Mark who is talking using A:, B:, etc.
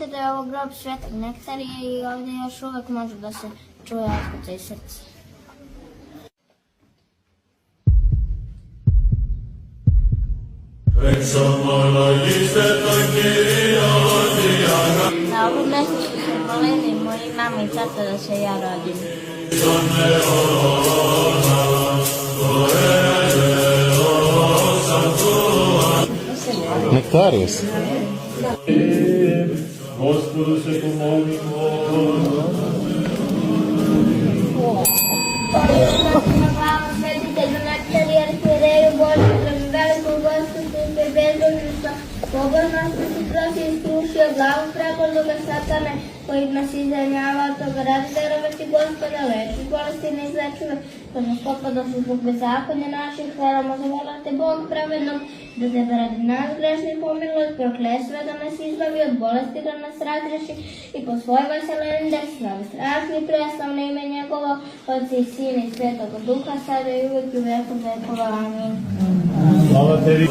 A: znate da je ovo grob Svetog Nektarija i ovdje još uvek može da se čuje otkucaj srca. Na ovom mjestu su se molili moji mama i tata da se ja rodim.
B: Nektarijus.
C: Gospodu se pomolimo.
A: Na glavu svetitelju Nektariju, arhijereju Božju, velikog gospodstva i bezbožništva, pobožnosti si prosi iskušio glavu prepodloga satane, koji nas izranjava od toga radi verovati Gospoda, leči bolesti ne izlečive, kad nas popada su zbog bezakonja naših, hvalamo zavolate Bog pravednom, da tebe radi nas grešni pomilost, proklesve da nas izbavi od bolesti, da nas razreši i po svoj vaseleni da slavi strašni preslavno ime njegovo, Otca i Sina i Svetoga Duha, sada i uvijek i u veku vekova. Amin.
C: Slava tebi.